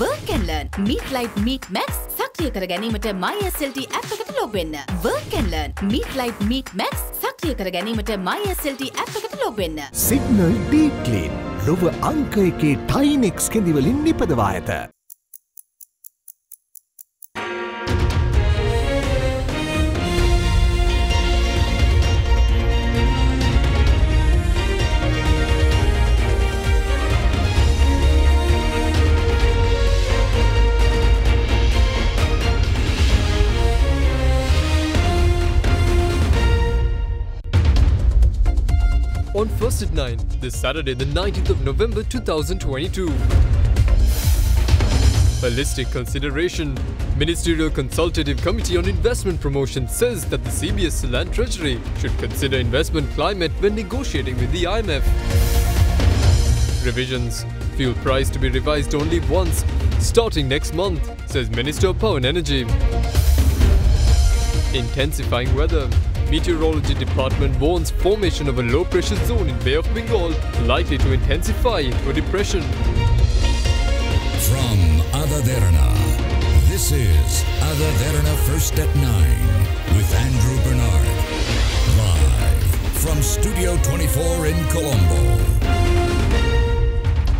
Work and learn. Meet Light Meet Max. සක්‍රිය කර ගැනීමට MySLT app එකට log වෙන්න. Work and learn. Meet Light Meet Max. සක්‍රිය කර ගැනීමට MySLT app එකට log වෙන්න. Signal Deep Clean. ලොව අංක එකේ Tynex කෙඳිවලින් නිපදවා ඇත. On First at 9, this Saturday, the 19th of November 2022. Holistic consideration. Ministerial Consultative Committee on Investment Promotion says that the CBS Land Treasury should consider investment climate when negotiating with the IMF. Revisions. Fuel price to be revised only once, starting next month, says Minister of Power and Energy. Intensifying weather. Meteorology Department warns formation of a low-pressure zone in Bay of Bengal likely to intensify into a depression. From AdaDerana, this is AdaDerana First at 9 with Andrew Bernard. Live from Studio 24 in Colombo.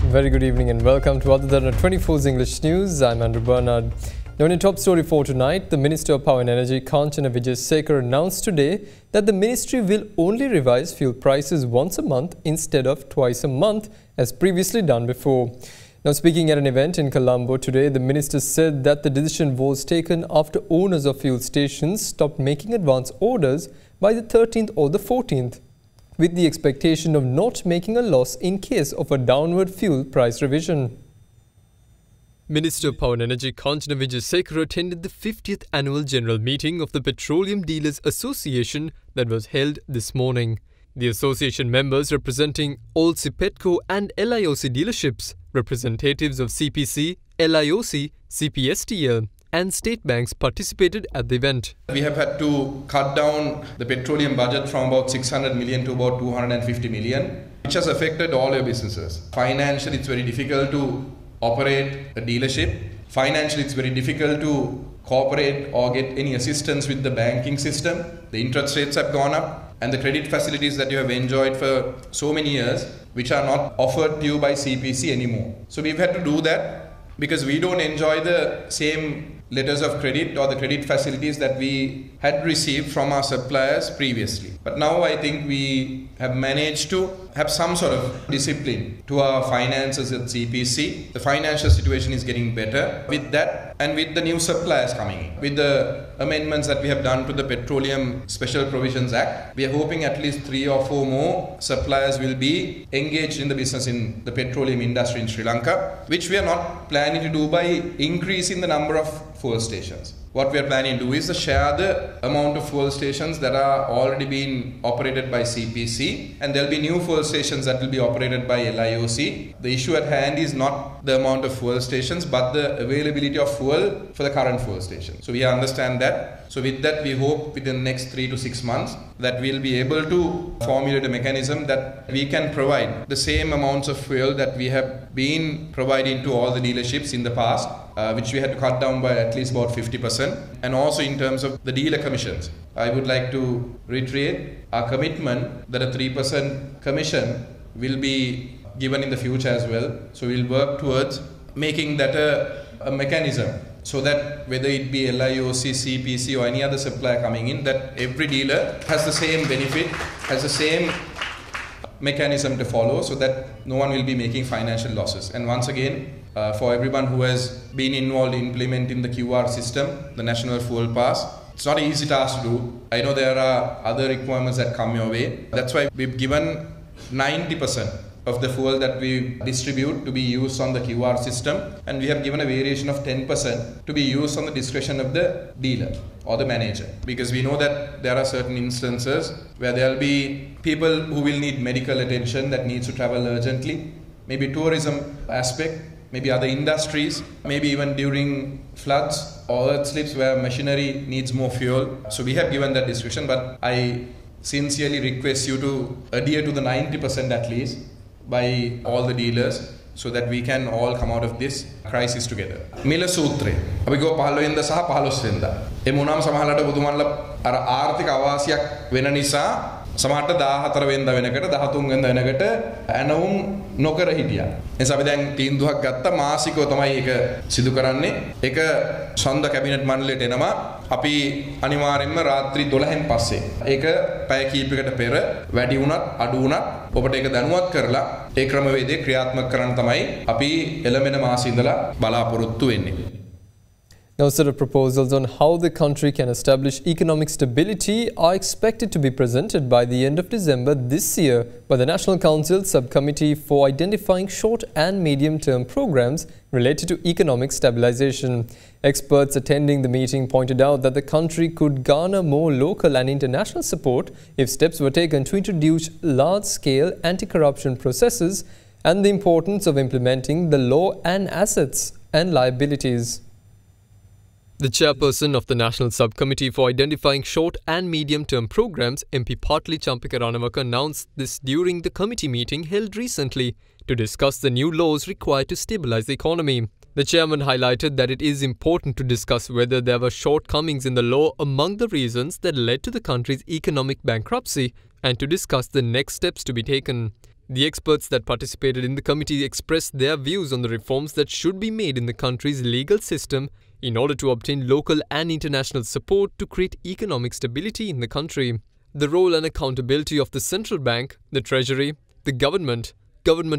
Very good evening and welcome to AdaDerana 24's English News. I'm Andrew Bernard. Now in a top story for tonight, the Minister of Power and Energy, Kanchana Vijayasekara, announced today that the ministry will only revise fuel prices once a month instead of twice a month as previously done before. Now speaking at an event in Colombo today, the minister said that the decision was taken after owners of fuel stations stopped making advance orders by the 13th or the 14th, with the expectation of not making a loss in case of a downward fuel price revision. Minister of Power and Energy Kanchana Vijayasekara attended the 50th annual general meeting of the Petroleum Dealers Association that was held this morning. The association members representing all CPETCO and LIOC dealerships, representatives of CPC, LIOC, CPSTL and state banks participated at the event. We have had to cut down the petroleum budget from about 600 million to about 250 million, which has affected all your businesses. Financially, it's very difficult to operate a dealership. Financially, it's very difficult to cooperate or get any assistance with the banking system. The interest rates have gone up and the credit facilities that you have enjoyed for so many years, which are not offered to you by CPC anymore. So we've had to do that because we don't enjoy the same letters of credit or the credit facilities that we had received from our suppliers previously. But now I think we have managed to have some sort of discipline to our finances at CPC. The financial situation is getting better with that and with the new suppliers coming in. With the amendments that we have done to the Petroleum Special Provisions Act, we are hoping at least 3 or 4 more suppliers will be engaged in the business in the petroleum industry in Sri Lanka, which we are not planning to do by increasing the number of fuel stations. What we are planning to do is to share the amount of fuel stations that are already being operated by CPC, and there will be new fuel stations that will be operated by LIOC. The issue at hand is not the amount of fuel stations but the availability of fuel for the current fuel stations. So we understand that. So with that, we hope within the next 3 to 6 months that we'll be able to formulate a mechanism that we can provide the same amounts of fuel that we have been providing to all the dealerships in the past, which we had to cut down by at least about 50%. And also in terms of the dealer commissions, I would like to reiterate our commitment that a 3% commission will be given in the future as well. So we'll work towards making that a mechanism so that whether it be LIOC, CPC or any other supplier coming in, that every dealer has the same benefit, has the same mechanism to follow so that no one will be making financial losses. And once again, for everyone who has been involved in implementing the QR system, the National Fuel Pass, it's not an easy task to do. I know there are other requirements that come your way. That's why we've given 90% of the fuel that we distribute to be used on the QR system, and we have given a variation of 10% to be used on the discretion of the dealer or the manager, because we know that there are certain instances where there will be people who will need medical attention that needs to travel urgently, maybe tourism aspect, maybe other industries, maybe even during floods or earth slips where machinery needs more fuel. So we have given that discretion, but I sincerely request you to adhere to the 90% at least by all the dealers, so that we can all come out of this crisis together. මිල සූත්‍රය. අපි ගෝ 15 වෙනිදා සහ 15 වෙනිදා. ඒ මොනවාම සමහරකට බුදුමන්ලා අර ආර්ථික අවාසියක් වෙන නිසා සමහරට 14 වෙනිදා වෙනකට 13 වෙනිදා වෙනකට ඇනවුම් නොකර හිටියා. එනිසා අපි දැන් තීන්දුවක් ගත්තා මාසිකව තමයි ඒක සිදු කරන්නේ. ඒක ඡන්ද කැබිනට් මණ්ඩලයට එනවා. අපි අනිවාර්යයෙන්ම රාත්‍රී 12න් පස්සේ ඒක පැය කිහිපයකට පෙර වැඩි වුණත් අඩු වුණත් ඔබට ඒක දැනුවත් කරලා ඒ ක්‍රමවේදය ක්‍රියාත්මක කරන්න තමයි අපි එළඹෙන මාසෙ ඉඳලා බලාපොරොත්තු වෙන්නේ. Now, set of proposals on how the country can establish economic stability are expected to be presented by the end of December this year by the National Council Subcommittee for Identifying Short and Medium-Term Programs related to economic stabilization. Experts attending the meeting pointed out that the country could garner more local and international support if steps were taken to introduce large-scale anti-corruption processes and the importance of implementing the law and assets and liabilities. The chairperson of the National Subcommittee for Identifying Short and Medium-Term Programs, MP Partli Champika Ranawaka, announced this during the committee meeting held recently to discuss the new laws required to stabilize the economy. The chairman highlighted that it is important to discuss whether there were shortcomings in the law among the reasons that led to the country's economic bankruptcy and to discuss the next steps to be taken. The experts that participated in the committee expressed their views on the reforms that should be made in the country's legal system in order to obtain local and international support to create economic stability in the country. The role and accountability of the central bank, the treasury, the government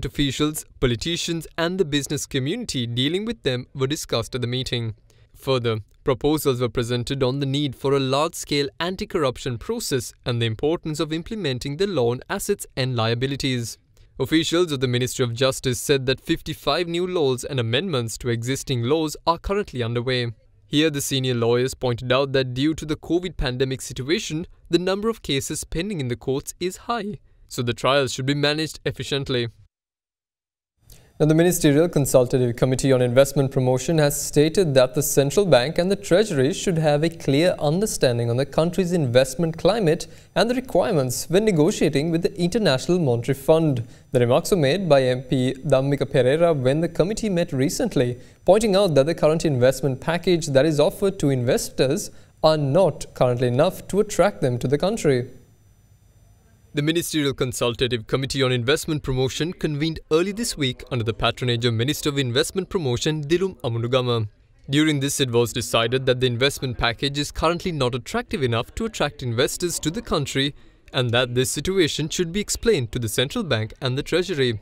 officials, politicians and the business community dealing with them were discussed at the meeting. Further, proposals were presented on the need for a large-scale anti-corruption process and the importance of implementing the law on assets and liabilities. Officials of the Ministry of Justice said that 55 new laws and amendments to existing laws are currently underway. Here, the senior lawyers pointed out that due to the COVID pandemic situation, the number of cases pending in the courts is high, so the trials should be managed efficiently. Now, the Ministerial Consultative Committee on Investment Promotion has stated that the central bank and the treasury should have a clear understanding on the country's investment climate and the requirements when negotiating with the International Monetary Fund. The remarks were made by MP Dhammika Pereira when the committee met recently, pointing out that the current investment package that is offered to investors are not currently enough to attract them to the country. The Ministerial Consultative Committee on Investment Promotion convened early this week under the patronage of Minister of Investment Promotion Dilum Amunugama. During this, it was decided that the investment package is currently not attractive enough to attract investors to the country and that this situation should be explained to the central bank and the treasury.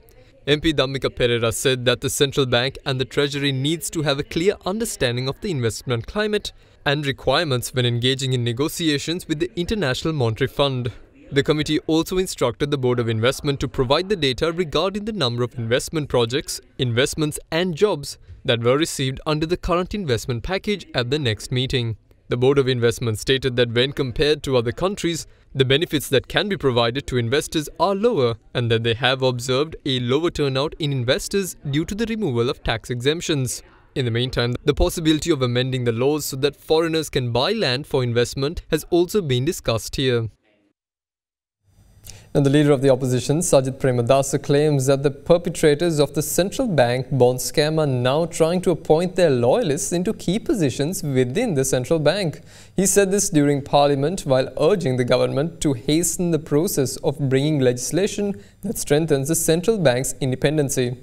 MP Dhammika Pereira said that the central bank and the treasury needs to have a clear understanding of the investment climate and requirements when engaging in negotiations with the International Monetary Fund. The committee also instructed the Board of Investment to provide the data regarding the number of investment projects, investments and jobs that were received under the current investment package at the next meeting. The Board of Investment stated that when compared to other countries, the benefits that can be provided to investors are lower and that they have observed a lower turnout in investors due to the removal of tax exemptions. In the meantime, the possibility of amending the laws so that foreigners can buy land for investment has also been discussed here. And the leader of the opposition, Sajid Premadasa, claims that the perpetrators of the central bank bond scam are now trying to appoint their loyalists into key positions within the central bank. He said this during Parliament while urging the government to hasten the process of bringing legislation that strengthens the central bank's independency.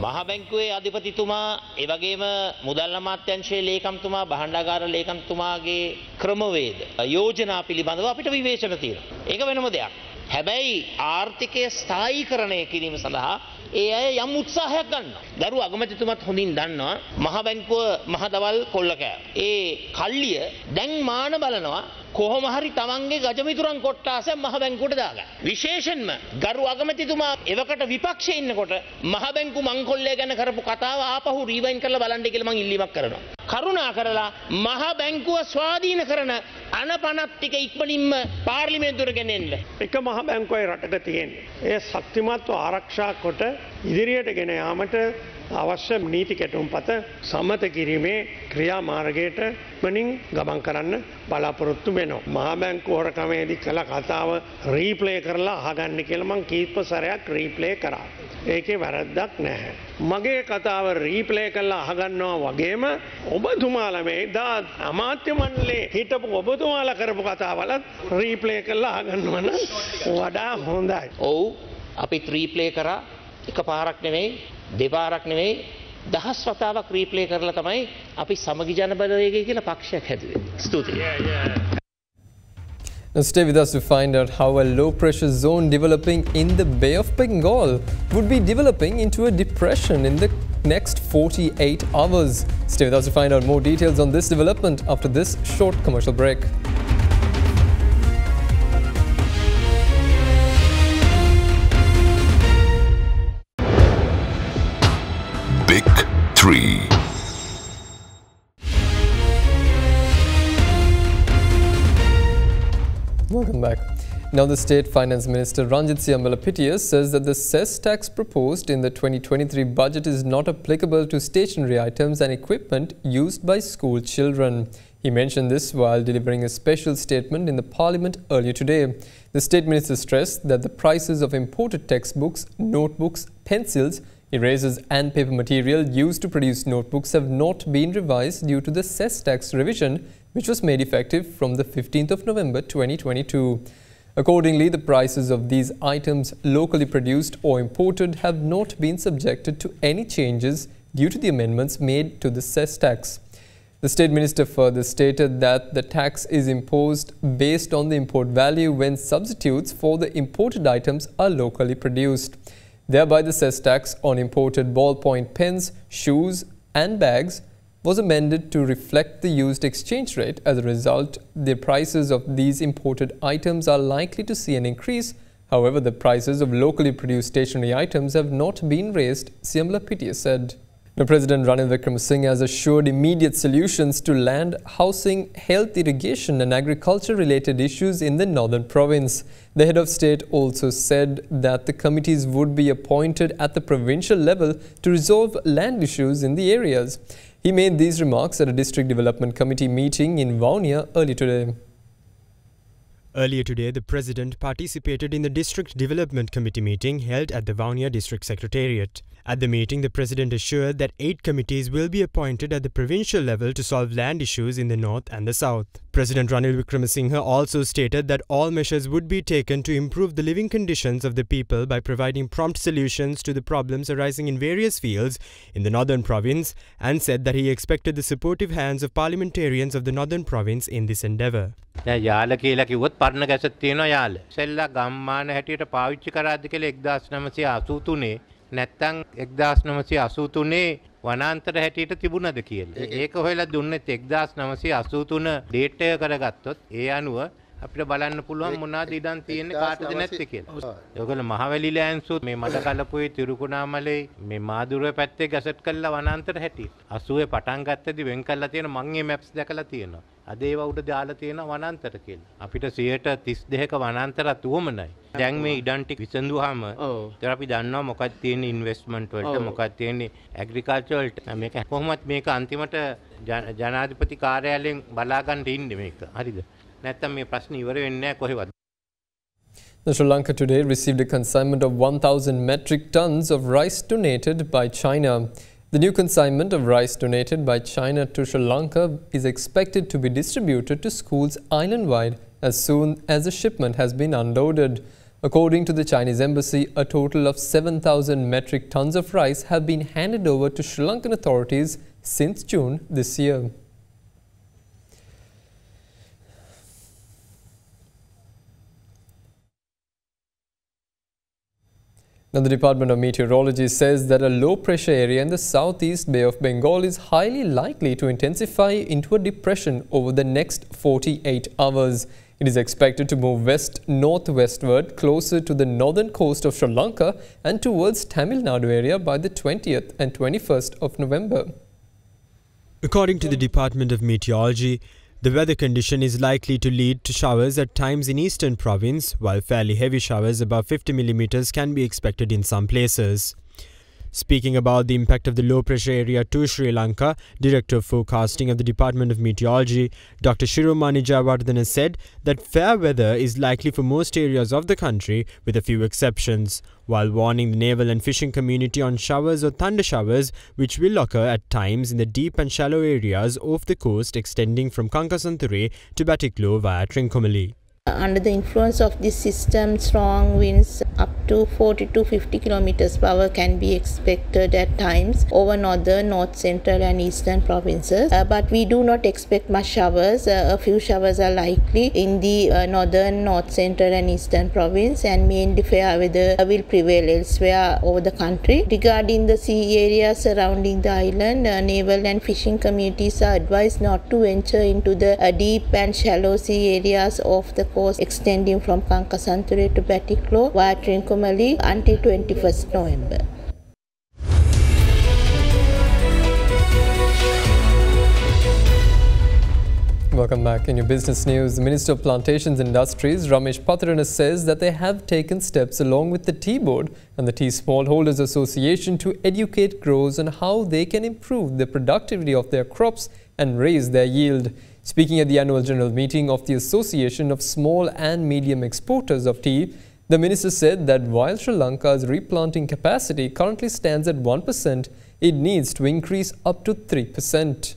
මහ බැංකුවේ අධිපතිතුමා ඒ වගේම මුදල් අමාත්‍යාංශයේ ලේකම්තුමා භාණ්ඩාගාර ලේකම්තුමාගේ ක්‍රමවේද යෝජනා පිළිබඳව අපිට විවේචන තියෙනවා. ඒක වෙනම දෙයක්. හැබැයි ආර්ථිකය ස්ථායීකරණය කිරීම සඳහා ඒ අය යම් උත්සාහයක් ගන්නවා. දරු අගමැතිතුමත් හොඳින් දන්නවා මහ බැංකුව මහ දවල් කොල්ල කෑ. ඒ කල්ලිය දැන් මාන බලනවා කොහොම හරි තමන්ගේ ගජමිතුරන් කොට්ටාසය මහ බැංකුවට දාගන්න. විශේෂයෙන්ම ගරු අගමැතිතුමා එවකට විපක්ෂයේ ඉන්නකොට මහ බැංකු මංකොල්ලය ගැන කරපු කතාව ආපහු රීවයින් කරලා බලන්න කියලා මම ඉල්ලීමක් කරනවා. කරුණා කරලා මහ බැංකුව ස්වාධීන කරන අනපනත් ටික ඉක්මනින්ම පාර්ලිමේන්තුවට ගෙනෙන්න. එක මහ බැංකුවයි රටක තියෙන්නේ. ඒ ශක්තිමත්ව ආරක්ෂා කොට ඉදිරියට ගෙන යාමට අවශ්‍ය නීති කැටුම්පත සම්මත කිරීමේ ක්‍රියාමාර්ගයට මනින් ගමන් කරන්න බලාපොරොත්තු වෙනවා. මහා බැංකුව හොරකමේදී කළ කතාව රීප්ලේ කරලා අහගන්න කියලා මං කීප සැරයක් රීප්ලේ කරා. ඒකේ වැරද්දක් නැහැ. මගේ කතාව රීප්ලේ කරලා අහගන්නවා වගේම ඔබතුමාලා මේ දා අමාත්‍ය මණ්ඩලේ හිටපු ඔබතුමාලා කරපු කතාවලත් රීප්ලේ කරලා අහගන්නවා නම් වඩා හොඳයි. ඔව් අපි රීප්ලේ කරා එක පාරක් නෙවෙයි දෙපාරක් නෙවෙයි දහස් වතාවක් රීප්ලේ කරලා තමයි අපි සමගි ජන බලවේගය කියලා පක්ෂයක් හැදුවේ. ස්තුතියි. Now stay with us to find out how a low-pressure zone developing in the Bay of Bengal would be developing into a depression in the next 48 hours. Stay with us to find out more details on this development after this short commercial break. Big 3. Welcome back. Now the State Finance Minister Ranjit Siambalapitiya says that the cess tax proposed in the 2023 budget is not applicable to stationery items and equipment used by school children. He mentioned this while delivering a special statement in the Parliament earlier today. The State Minister stressed that the prices of imported textbooks, notebooks, pencils, erasers and paper material used to produce notebooks have not been revised due to the cess tax revision, which was made effective from the 15th of November 2022. Accordingly, the prices of these items locally produced or imported have not been subjected to any changes due to the amendments made to the cess tax. The State Minister further stated that the tax is imposed based on the import value when substitutes for the imported items are locally produced. Thereby, the cess tax on imported ballpoint pens, shoes and bags was amended to reflect the used exchange rate. As a result, the prices of these imported items are likely to see an increase. However, the prices of locally produced stationery items have not been raised, Siambalapitiya said. Now, President Ranil Wickremesinghe has assured immediate solutions to land, housing, health, irrigation and agriculture-related issues in the northern province. The head of state also said that the committees would be appointed at the provincial level to resolve land issues in the areas. He made these remarks at a district development committee meeting in Vaunia earlier today. Earlier today, the President participated in the District Development Committee meeting held at the Vaunia District Secretariat. At the meeting, the President assured that 8 committees will be appointed at the provincial level to solve land issues in the north and the south. President Ranil Wickremesinghe also stated that all measures would be taken to improve the living conditions of the people by providing prompt solutions to the problems arising in various fields in the northern province, and said that he expected the supportive hands of parliamentarians of the northern province in this endeavour. Yala කියලා කිව්වොත් පරණ gazette තියෙනවා යාල. සෙල්ලා ගම්මාන හැටියට පාවිච්චි කරාද කියලා 1983 නැත්තම් 1983 වනාන්තර හැටියට තිබුණද කියලා. ඒක හොයලා දුන්නෙත් 1983 ඩේට් එක කරගත්තොත් ඒ අනුව අපිට බලන්න පුළුවන් මොනවාද ඉඩම් තියෙන්නේ කාටද නැත්තේ කියලා. ඒගොල්ලෝ මහවැලි ලෑන්සුත් මේ මඩකලපුවේ තිරුකුණාමලේ මේ මාදුරුවේ පැත්තේ ගැසට් කළා වනාන්තර හැටියට. 80 පටන් ගත්තදී වෙන් කළා තියෙන මම මේ මැප්ස් දැකලා තියෙනවා. අද ඒව උඩ දාලා තියෙන වනාන්තර කියලා. අපිට 32ක වනාන්තරත් උවමනයි. දැන් මේ ඉඩම් ටික විසඳුවාම ඒතර අපි දන්නවා මොකක්ද තියෙන්නේ ඉන්වෙස්ට්මන්ට් වලට මොකක්ද තියෙන්නේ ඇග්‍රිකල්චර් වලට. මේක කොහොමත් මේක අන්තිමට ජනාධිපති කාර්යාලයෙන් බලා ගන්න ඉන්නේ මේක. හරිද? නැත්තම් මේ ප්‍රශ්න ඉවර වෙන්නේ නැහැ කොහෙවත්. Sri Lanka today received a consignment of 1,000 metric tons of rice donated by China. The new consignment of rice donated by China to Sri Lanka is expected to be distributed to schools island-wide as soon as the shipment has been unloaded. According to the Chinese embassy, a total of 7,000 metric tons of rice have been handed over to Sri Lankan authorities since June this year. Now, the Department of Meteorology says that a low-pressure area in the southeast Bay of Bengal is highly likely to intensify into a depression over the next 48 hours. It is expected to move west-northwestward closer to the northern coast of Sri Lanka and towards Tamil Nadu area by the 20th and 21st of November. According to the Department of Meteorology, the weather condition is likely to lead to showers at times in eastern province, while fairly heavy showers above 50 mm can be expected in some places. Speaking about the impact of the low-pressure area to Sri Lanka, Director of Forecasting of the Department of Meteorology, Dr. Shiromani Jayawardena said that fair weather is likely for most areas of the country, with a few exceptions, while warning the naval and fishing community on showers or thunder showers which will occur at times in the deep and shallow areas off the coast extending from Kankasanthore to Batiklo via Trincomalee. Under the influence of this system, strong winds up to 40 to 50 kilometers per hour can be expected at times over northern, north central and eastern provinces. But we do not expect much showers. A few showers are likely in the northern, north central and eastern province, and mainly fair weather will prevail elsewhere over the country. Regarding the sea areas surrounding the island, naval and fishing communities are advised not to venture into the deep and shallow sea areas of the coast extending from Kankasanthore to Batiklo via Trincomalee until 21st November. Welcome back. In your business news, the Minister of Plantations and Industries, Ramesh Patharana, says that they have taken steps along with the Tea Board and the Tea Smallholders Association to educate growers on how they can improve the productivity of their crops and raise their yield. Speaking at the annual general meeting of the Association of Small and Medium Exporters of Tea, the minister said that while Sri Lanka's replanting capacity currently stands at 1%, it needs to increase up to 3%.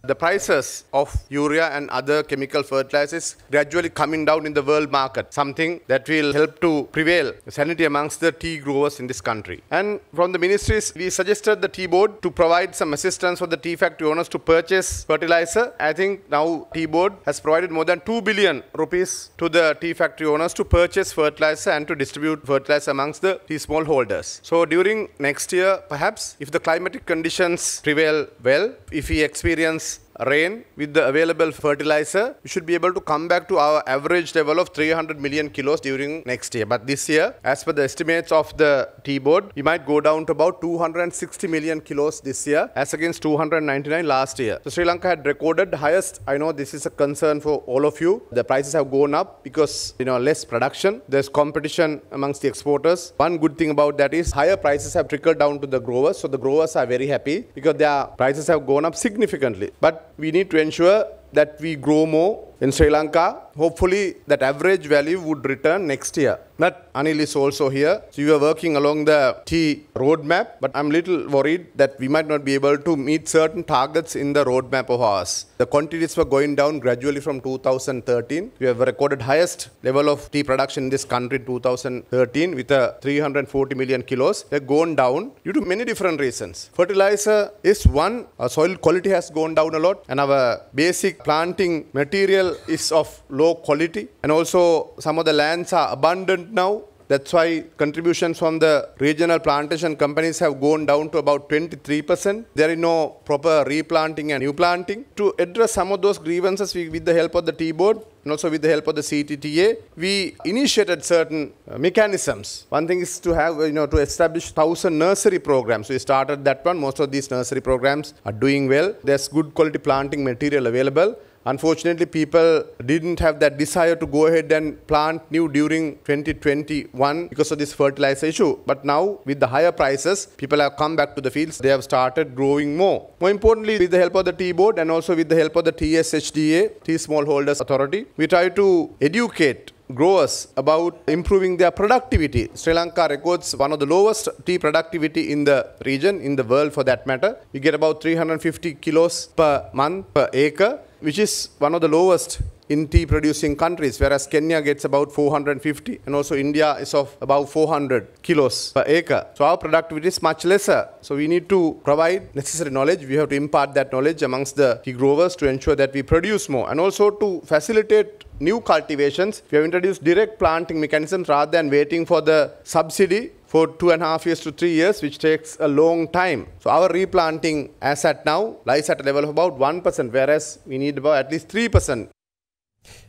The prices of urea and other chemical fertilizers gradually coming down in the world market, something that will help to prevail sanity amongst the tea growers in this country. And from the ministries, we suggested the tea board to provide some assistance for the tea factory owners to purchase fertilizer. I think now tea board has provided more than 2 billion rupees to the tea factory owners to purchase fertilizer and to distribute fertilizer amongst the tea smallholders. So during next year, perhaps, if the climatic conditions prevail well, if we experience rain with the available fertilizer, we should be able to come back to our average level of 300 million kilos during next year. But this year, as per the estimates of the tea board, we might go down to about 260 million kilos this year as against 299 last year. So Sri Lanka had recorded the highest. I know this is a concern for all of you. The prices have gone up because less production. There's competition amongst the exporters. One good thing about that is higher prices have trickled down to the growers. So the growers are very happy because their prices have gone up significantly. But we need to ensure that we grow more in Sri Lanka. Hopefully that average value would return next year. But Anil is also here. So you are working along the tea roadmap, but I'm a little worried that we might not be able to meet certain targets in the roadmap of ours. The quantities were going down gradually from 2013. We have recorded highest level of tea production in this country in 2013 with 340 million kilos. They've gone down due to many different reasons. Fertilizer is one. Our soil quality has gone down a lot, and our basic planting material is of low quality, and also some of the lands are abundant now. That's why contributions from the regional plantation companies have gone down to about 23%. There is no proper replanting and new planting. To address some of those grievances, with the help of the tea board and also with the help of the CTTA, we initiated certain mechanisms. One thing is to have, to establish 1,000 nursery programs. We started that one. Most of these nursery programs are doing well. There's good quality planting material available. Unfortunately, people didn't have that desire to go ahead and plant new during 2021 because of this fertilizer issue. But now, with the higher prices, people have come back to the fields. They have started growing more. More importantly, with the help of the tea board and also with the help of the TSHDA, Tea Smallholders Authority, we try to educate growers about improving their productivity. Sri Lanka records one of the lowest tea productivity in the region, in the world for that matter. We get about 350 kilos per month per acre, which is one of the lowest in tea producing countries, whereas Kenya gets about 450 and also India is of about 400 kilos per acre. So our productivity is much lesser. So we need to provide necessary knowledge. We have to impart that knowledge amongst the tea growers to ensure that we produce more, and also to facilitate new cultivations. We have introduced direct planting mechanisms rather than waiting for the subsidy for 2.5 years to 3 years, which takes a long time. So our replanting as at now lies at a level of about 1%, whereas we need about at least 3%.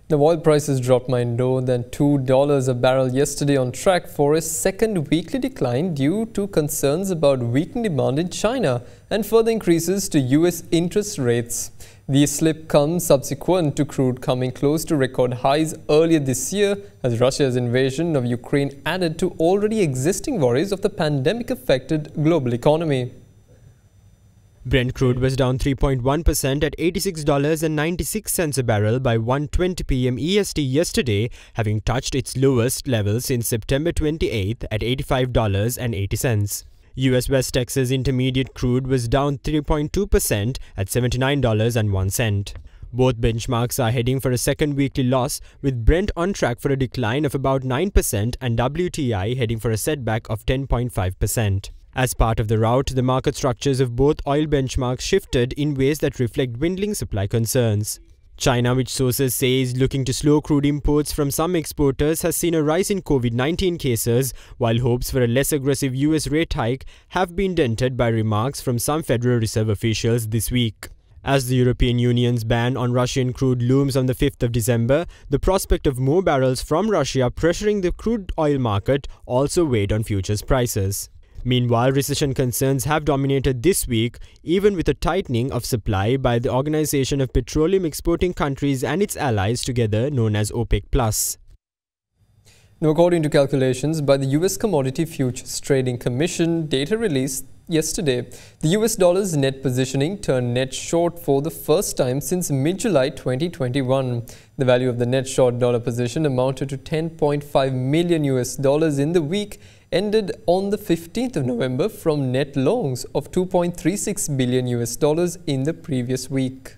The oil prices dropped by more than $2 a barrel yesterday, on track for a second weekly decline due to concerns about weakened demand in China and further increases to US interest rates. The slip comes subsequent to crude coming close to record highs earlier this year as Russia's invasion of Ukraine added to already existing worries of the pandemic-affected global economy. Brent crude was down 3.1% at $86.96 a barrel by 1:20 p.m. EST yesterday, having touched its lowest level since September 28th at $85.80. US West Texas Intermediate crude was down 3.2% at $79.01. Both benchmarks are heading for a second weekly loss, with Brent on track for a decline of about 9% and WTI heading for a setback of 10.5%. As part of the rout, the market structures of both oil benchmarks shifted in ways that reflect dwindling supply concerns. China, which sources say is looking to slow crude imports from some exporters, has seen a rise in COVID-19 cases, while hopes for a less aggressive US rate hike have been dented by remarks from some Federal Reserve officials this week. As the European Union's ban on Russian crude looms on the 5th of December, the prospect of more barrels from Russia pressuring the crude oil market also weighed on futures prices. Meanwhile, recession concerns have dominated this week, even with a tightening of supply by the Organization of Petroleum Exporting Countries and its allies together, known as OPEC+. Now, according to calculations by the US Commodity Futures Trading Commission data released yesterday, the US dollar's net positioning turned net short for the first time since mid-July 2021. The value of the net short dollar position amounted to $10.5 million in the week ended on the 15th of November from net longs of $2.36 billion in the previous week.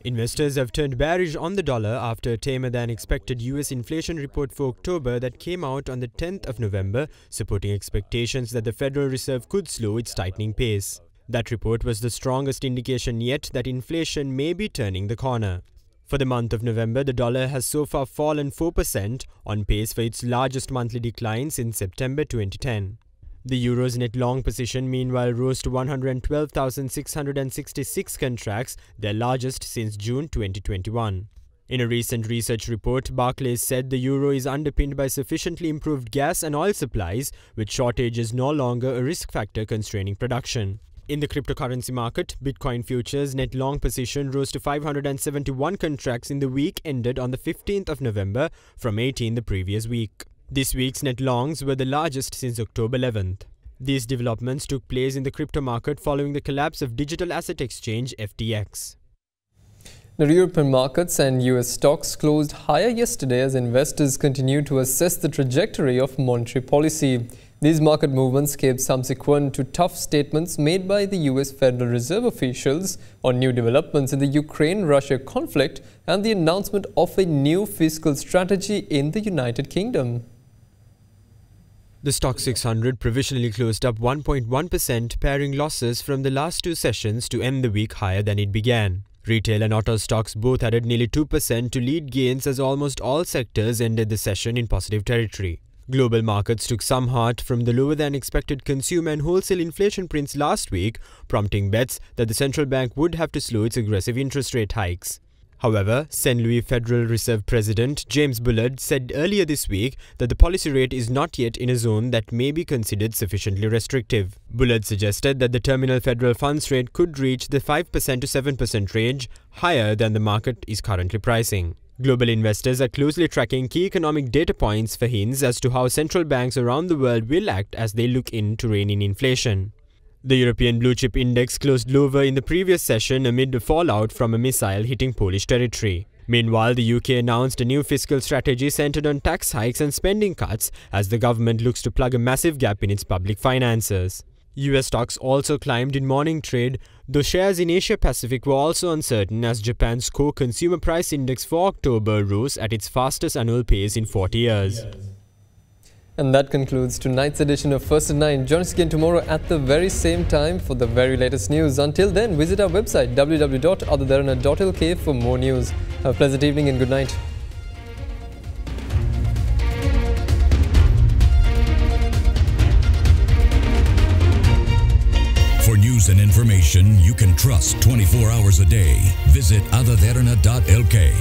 Investors have turned bearish on the dollar after a tamer than expected US inflation report for October that came out on the 10th of November, supporting expectations that the Federal Reserve could slow its tightening pace. That report was the strongest indication yet that inflation may be turning the corner. For the month of November, the dollar has so far fallen 4%, on pace for its largest monthly decline since September 2010. The euro's net long position meanwhile rose to 112,666 contracts, their largest since June 2021. In a recent research report, Barclays said the euro is underpinned by sufficiently improved gas and oil supplies, with shortages no longer a risk factor constraining production. In the cryptocurrency market, Bitcoin futures net long position rose to 571 contracts in the week ended on the 15th of November from 18 the previous week. This week's net longs were the largest since October 11th. These developments took place in the crypto market following the collapse of digital asset exchange FTX. The European markets and US stocks closed higher yesterday as investors continue to assess the trajectory of monetary policy. These market movements came subsequent to tough statements made by the US Federal Reserve officials on new developments in the Ukraine-Russia conflict and the announcement of a new fiscal strategy in the United Kingdom. The Stoxx 600 provisionally closed up 1.1%, paring losses from the last two sessions to end the week higher than it began. Retail and auto stocks both added nearly 2% to lead gains as almost all sectors ended the session in positive territory. Global markets took some heart from the lower-than-expected consumer and wholesale inflation prints last week, prompting bets that the central bank would have to slow its aggressive interest rate hikes. However, St. Louis Federal Reserve President James Bullard said earlier this week that the policy rate is not yet in a zone that may be considered sufficiently restrictive. Bullard suggested that the terminal federal funds rate could reach the 5% to 7% range, higher than the market is currently pricing. Global investors are closely tracking key economic data points for hints as to how central banks around the world will act as they look in to rein in inflation. The European blue chip index closed lower in the previous session amid the fallout from a missile hitting Polish territory. Meanwhile, the UK announced a new fiscal strategy centered on tax hikes and spending cuts as the government looks to plug a massive gap in its public finances. US stocks also climbed in morning trade, though shares in Asia Pacific were also uncertain as Japan's core consumer price index for October rose at its fastest annual pace in 40 years. And that concludes tonight's edition of First at 9. Join us again tomorrow at the very same time for the very latest news. Until then, visit our website www.adaderana.lk for more news. Have a pleasant evening and good night. For news and information you can trust 24 hours a day, visit AdaDerana.lk.